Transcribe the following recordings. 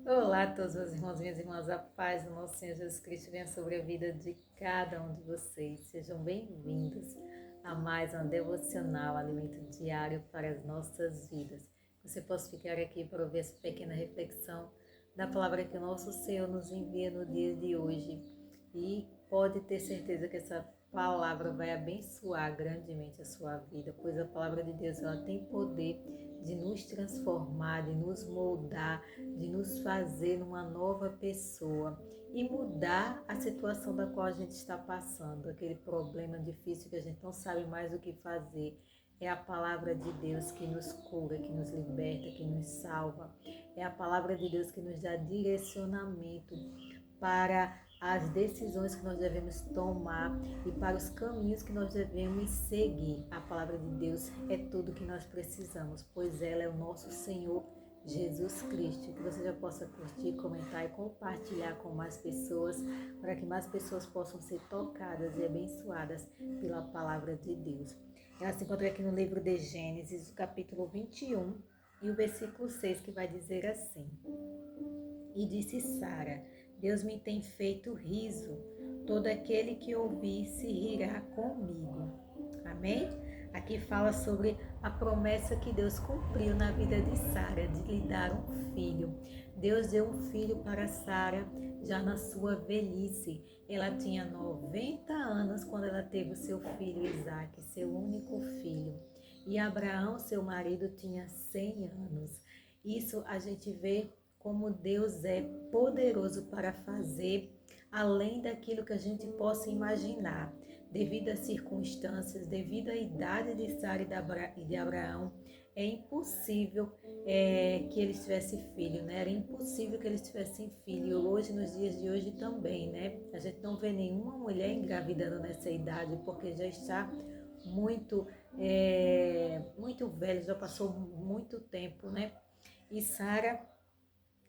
Olá a todos, meus irmãos e minhas irmãs, a paz do nosso Senhor Jesus Cristo venha sobre a vida de cada um de vocês. Sejam bem-vindos a mais um devocional, alimento diário para as nossas vidas. Você possa ficar aqui para ouvir essa pequena reflexão da palavra que o nosso Senhor nos envia no dia de hoje. E pode ter certeza que essa palavra vai abençoar grandemente a sua vida, pois a palavra de Deus ela tem poder de nos transformar, de nos moldar, de nos fazer uma nova pessoa e mudar a situação da qual a gente está passando, aquele problema difícil que a gente não sabe mais o que fazer. É a palavra de Deus que nos cura, que nos liberta, que nos salva. É a palavra de Deus que nos dá direcionamento para as decisões que nós devemos tomar e para os caminhos que nós devemos seguir. A palavra de Deus é tudo que nós precisamos, pois ela é o nosso Senhor Jesus Cristo. Que você já possa curtir, comentar e compartilhar com mais pessoas, para que mais pessoas possam ser tocadas e abençoadas pela palavra de Deus. Ela se encontra aqui no livro de Gênesis, o capítulo 21 e o versículo 6, que vai dizer assim: E disse Sara: Deus me tem feito riso, todo aquele que ouvir se rirá comigo. Amém? Aqui fala sobre a promessa que Deus cumpriu na vida de Sara, de lhe dar um filho. Deus deu um filho para Sara já na sua velhice. Ela tinha 90 anos quando ela teve o seu filho Isaque, seu único filho. E Abraão, seu marido, tinha 100 anos. Isso a gente vê como Deus é poderoso para fazer além daquilo que a gente possa imaginar. Devido às circunstâncias, devido à idade de Sara e de Abraão, é impossível que eles tivessem filho, né? Era impossível que eles tivessem filho. Hoje, nos dias de hoje também, né? A gente não vê nenhuma mulher engravidando nessa idade, porque já está muito velho, já passou muito tempo, né? E Sara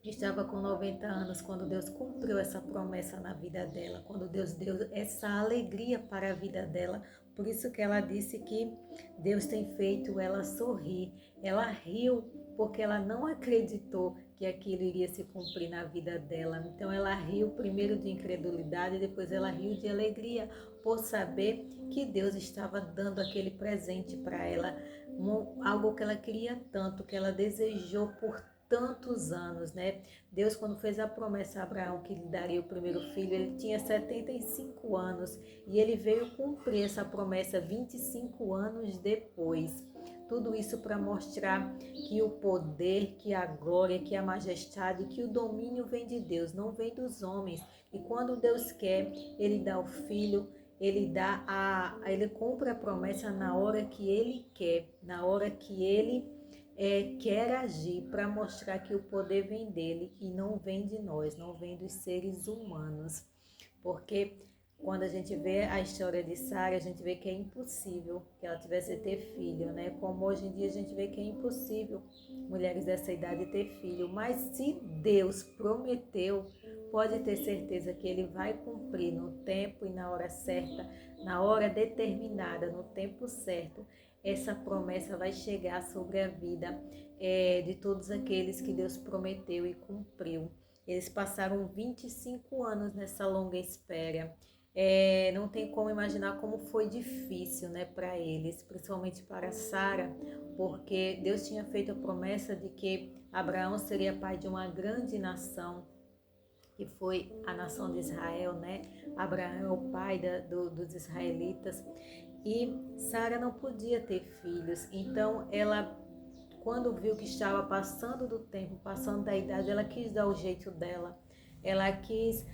estava com 90 anos quando Deus cumpriu essa promessa na vida dela, quando Deus deu essa alegria para a vida dela. Por isso que ela disse que Deus tem feito ela sorrir. Ela riu porque ela não acreditou que aquilo iria se cumprir na vida dela. Então ela riu primeiro de incredulidade, depois ela riu de alegria por saber que Deus estava dando aquele presente para ela, algo que ela queria tanto, que ela desejou por tantos anos, né? Deus, quando fez a promessa a Abraão que lhe daria o primeiro filho, ele tinha 75 anos e ele veio cumprir essa promessa 25 anos depois. Tudo isso para mostrar que o poder, que a glória, que a majestade, que o domínio vem de Deus, não vem dos homens. E quando Deus quer, ele dá o filho, ele cumpre a promessa na hora que ele quer, na hora que ele quer agir, para mostrar que o poder vem dele e não vem de nós, não vem dos seres humanos. Porque quando a gente vê a história de Sara, a gente vê que é impossível que ela tivesse ter filho, né? Como hoje em dia a gente vê que é impossível mulheres dessa idade ter filho. Mas se Deus prometeu, pode ter certeza que ele vai cumprir no tempo e na hora certa, na hora determinada, no tempo certo. Essa promessa vai chegar sobre a vida de todos aqueles que Deus prometeu e cumpriu. Eles passaram 25 anos nessa longa espera. Não tem como imaginar como foi difícil, né, para eles, principalmente para Sara, porque Deus tinha feito a promessa de que Abraão seria pai de uma grande nação, que foi a nação de Israel, né? Abraão é o pai dos israelitas. E Sara não podia ter filhos, então ela, quando viu que estava passando do tempo, passando da idade, ela quis dar o jeito dela. Ela quis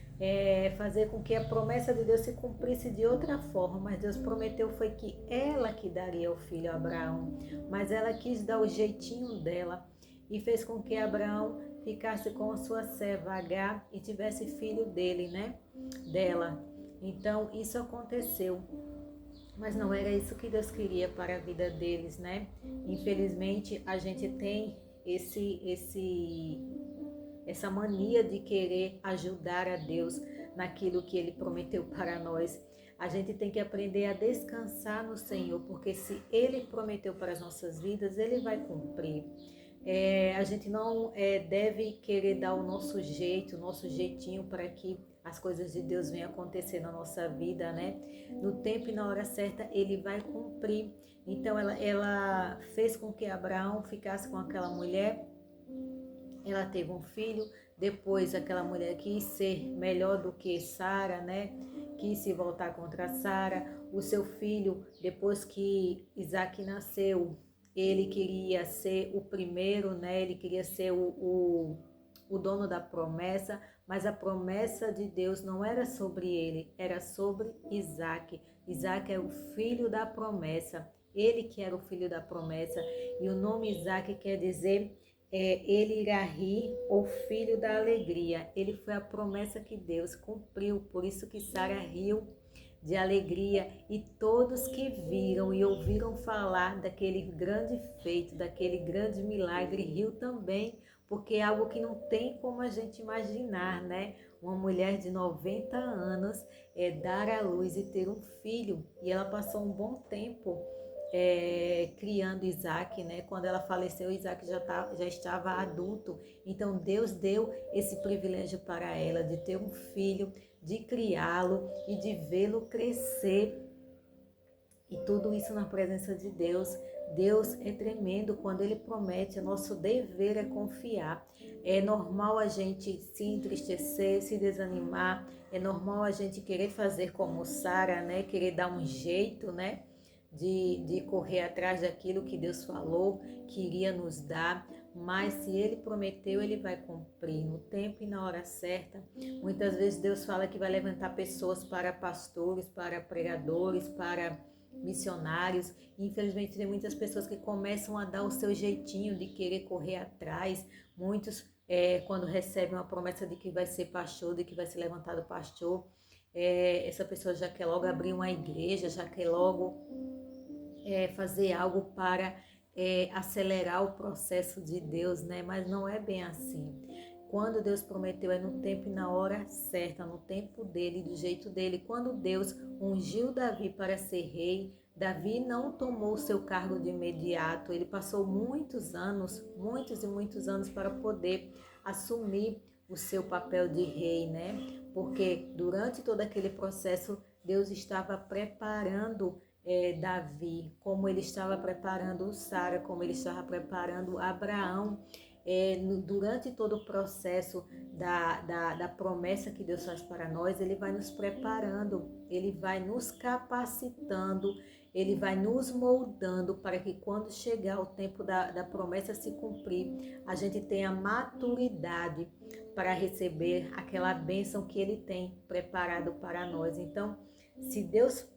fazer com que a promessa de Deus se cumprisse de outra forma, mas Deus prometeu foi que ela que daria o filho a Abraão, mas ela quis dar o jeitinho dela e fez com que Abraão ficasse com a sua serva Agar e tivesse filho dele, né? Dela. Então isso aconteceu. Mas não era isso que Deus queria para a vida deles, né? Infelizmente, a gente tem essa mania de querer ajudar a Deus naquilo que Ele prometeu para nós. A gente tem que aprender a descansar no Senhor, porque se Ele prometeu para as nossas vidas, Ele vai cumprir. A gente não deve querer dar o nosso jeito, o nosso jeitinho para que as coisas de Deus venham acontecer na nossa vida, né? No tempo e na hora certa, Ele vai cumprir. Então, ela fez com que Abraão ficasse com aquela mulher, ela teve um filho, depois aquela mulher quis ser melhor do que Sara, né? Quis se voltar contra Sara. O seu filho, depois que Isaac nasceu, ele queria ser o primeiro, né? Ele queria ser o dono da promessa, mas a promessa de Deus não era sobre ele, era sobre Isaac. Isaac é o filho da promessa, ele que era o filho da promessa, e o nome Isaac quer dizer ele irá rir, o filho da alegria. Ele foi a promessa que Deus cumpriu, por isso que Sara riu de alegria, e todos que viram e ouviram falar daquele grande feito, daquele grande milagre, riu também, porque é algo que não tem como a gente imaginar, né? Uma mulher de 90 anos dar à luz e ter um filho, e ela passou um bom tempo criando Isaac, né? Quando ela faleceu, Isaac já estava adulto. Então Deus deu esse privilégio para ela de ter um filho, de criá-lo e de vê-lo crescer. E tudo isso na presença de Deus. Deus é tremendo quando Ele promete, nosso dever é confiar. É normal a gente se entristecer, se desanimar, é normal a gente querer fazer como Sara, né? Querer dar um jeito, né? De correr atrás daquilo que Deus falou, que iria nos dar, mas se Ele prometeu, Ele vai cumprir no tempo e na hora certa. Muitas vezes Deus fala que vai levantar pessoas para pastores, para pregadores, para missionários. Infelizmente tem muitas pessoas que começam a dar o seu jeitinho de querer correr atrás. Muitos, quando recebem uma promessa de que vai ser pastor, de que vai ser levantado pastor, essa pessoa já quer logo abrir uma igreja, já quer logo fazer algo para acelerar o processo de Deus, né? Mas não é bem assim. Quando Deus prometeu, é no tempo e na hora certa, no tempo dele, do jeito dele. Quando Deus ungiu Davi para ser rei, Davi não tomou o seu cargo de imediato. Ele passou muitos e muitos anos para poder assumir o seu papel de rei, né? Porque durante todo aquele processo, Deus estava preparando Davi, como ele estava preparando Sara, como ele estava preparando Abraão. Durante todo o processo da promessa que Deus faz para nós, Ele vai nos preparando, Ele vai nos capacitando, Ele vai nos moldando para que quando chegar o tempo da promessa se cumprir, a gente tenha maturidade para receber aquela bênção que Ele tem preparado para nós. Então, se Deus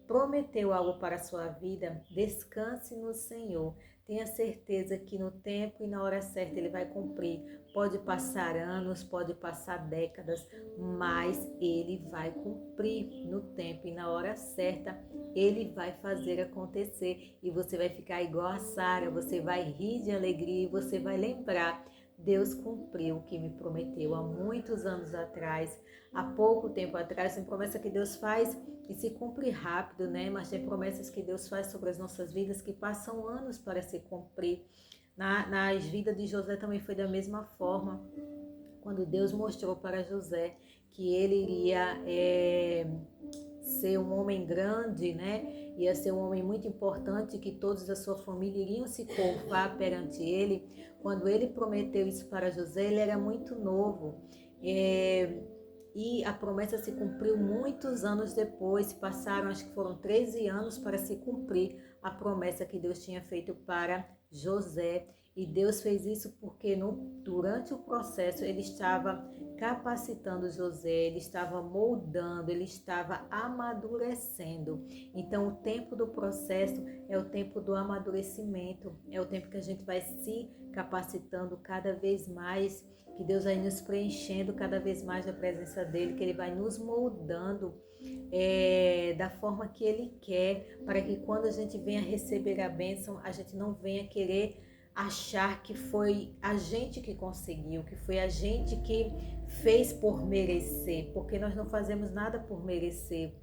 prometeu algo para a sua vida, descanse no Senhor. Tenha certeza que no tempo e na hora certa Ele vai cumprir. Pode passar anos, pode passar décadas, mas Ele vai cumprir no tempo e na hora certa. Ele vai fazer acontecer e você vai ficar igual a Sara, você vai rir de alegria e você vai lembrar: Deus cumpriu o que me prometeu há muitos anos atrás, há pouco tempo atrás. Tem promessa que Deus faz e se cumpre rápido, né? Mas tem promessas que Deus faz sobre as nossas vidas que passam anos para se cumprir. Nas vidas de José também foi da mesma forma. Quando Deus mostrou para José que ele iria ser um homem grande, né? Ia ser um homem muito importante, que todos da sua família iriam se curvar perante ele. Quando ele prometeu isso para José, ele era muito novo. E a promessa se cumpriu muitos anos depois. Passaram, acho que foram 13 anos para se cumprir a promessa que Deus tinha feito para José. E Deus fez isso porque durante o processo Ele estava capacitando José, Ele estava moldando, Ele estava amadurecendo. Então o tempo do processo é o tempo do amadurecimento, é o tempo que a gente vai se capacitando cada vez mais, que Deus vai nos preenchendo cada vez mais da presença dEle, que Ele vai nos moldando da forma que Ele quer, para que quando a gente venha receber a bênção, a gente não venha querer achar que foi a gente que conseguiu, que foi a gente que fez por merecer, porque nós não fazemos nada por merecer.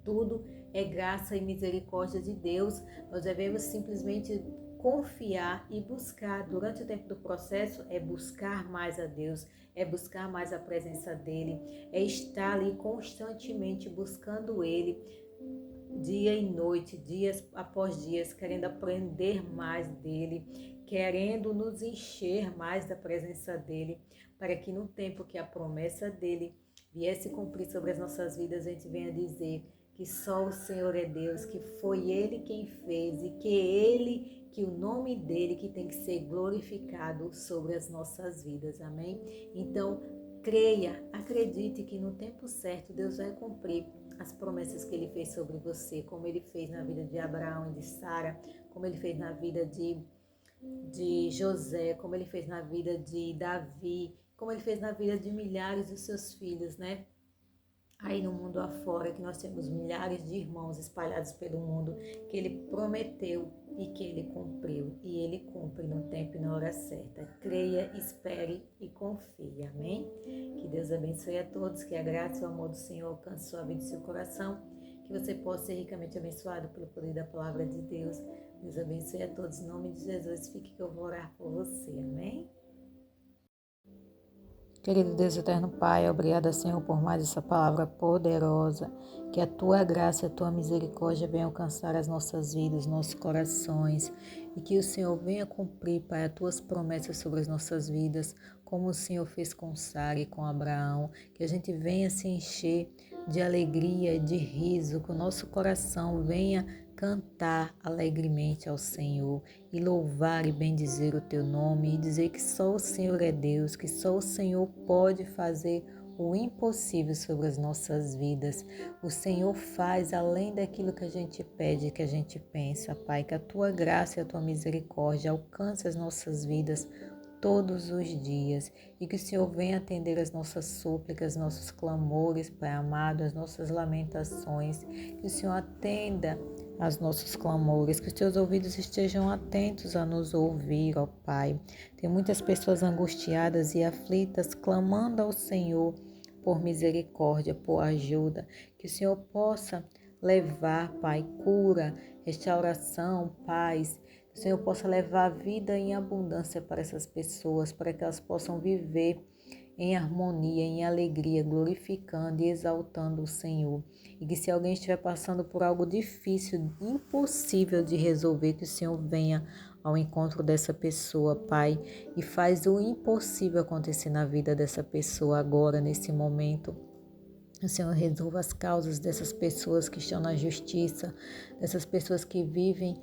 Tudo é graça e misericórdia de Deus. Nós devemos simplesmente confiar e buscar durante o tempo do processo é buscar mais a Deus, é buscar mais a presença dele, é estar ali constantemente buscando ele, dia e noite, dias após dias, querendo aprender mais dele, querendo nos encher mais da presença dele, para que no tempo que a promessa dele viesse cumprir sobre as nossas vidas, a gente venha dizer que só o Senhor é Deus, que foi Ele quem fez e que o nome dele que tem que ser glorificado sobre as nossas vidas, amém? Então, creia, acredite que no tempo certo Deus vai cumprir as promessas que Ele fez sobre você, como Ele fez na vida de Abraão e de Sara, como Ele fez na vida de José, como Ele fez na vida de Davi, como Ele fez na vida de milhares dos seus filhos, né? Aí no mundo afora, que nós temos milhares de irmãos espalhados pelo mundo, que Ele prometeu e que Ele cumpriu. E Ele cumpre no tempo e na hora certa. Creia, espere e confie. Amém? Que Deus abençoe a todos, que a graça e o amor do Senhor alcance sua vida e seu coração. Que você possa ser ricamente abençoado pelo poder da palavra de Deus. Deus abençoe a todos. Em nome de Jesus, fique que eu vou orar por você. Amém? Querido Deus eterno Pai, obrigada, Senhor, por mais essa palavra poderosa. Que a Tua graça e a Tua misericórdia venham alcançar as nossas vidas, nossos corações. E que o Senhor venha cumprir, Pai, as Tuas promessas sobre as nossas vidas, como o Senhor fez com Sara e com Abraão. Que a gente venha se encher de alegria e de riso, que o nosso coração venha cantar alegremente ao Senhor e louvar e bendizer o Teu nome e dizer que só o Senhor é Deus, que só o Senhor pode fazer o impossível sobre as nossas vidas. O Senhor faz além daquilo que a gente pede, que a gente pensa, Pai, que a Tua graça e a Tua misericórdia alcance as nossas vidas todos os dias e que o Senhor venha atender as nossas súplicas, nossos clamores, Pai amado, as nossas lamentações, que o Senhor atenda aos nossos clamores, que os teus ouvidos estejam atentos a nos ouvir, ó Pai. Tem muitas pessoas angustiadas e aflitas clamando ao Senhor por misericórdia, por ajuda, que o Senhor possa levar, Pai, cura, restauração, paz, que o Senhor possa levar vida em abundância para essas pessoas, para que elas possam viver em harmonia, em alegria, glorificando e exaltando o Senhor. E que se alguém estiver passando por algo difícil, impossível de resolver, que o Senhor venha ao encontro dessa pessoa, Pai, e faz o impossível acontecer na vida dessa pessoa agora, nesse momento. O Senhor resolva as causas dessas pessoas que estão na justiça, dessas pessoas que vivem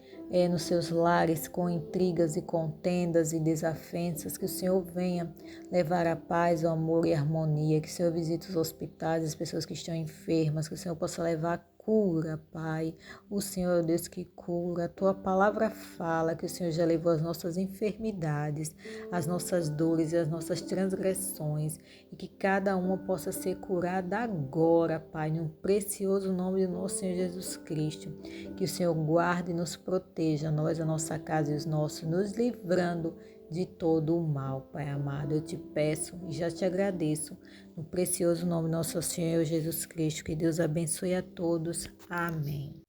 nos seus lares com intrigas e contendas e desavenças, que o Senhor venha levar a paz, o amor e a harmonia, que o Senhor visite os hospitais, as pessoas que estão enfermas, que o Senhor possa levar cura, Pai. O Senhor é o Deus que cura. A Tua palavra fala que o Senhor já levou as nossas enfermidades, as nossas dores e as nossas transgressões, e que cada uma possa ser curada agora, Pai, no precioso nome do nosso Senhor Jesus Cristo. Que o Senhor guarde e nos proteja, nós, a nossa casa e os nossos, nos livrando de todo o mal, Pai amado. Eu te peço e já te agradeço, no precioso nome do nosso Senhor Jesus Cristo. Que Deus abençoe a todos. Amém.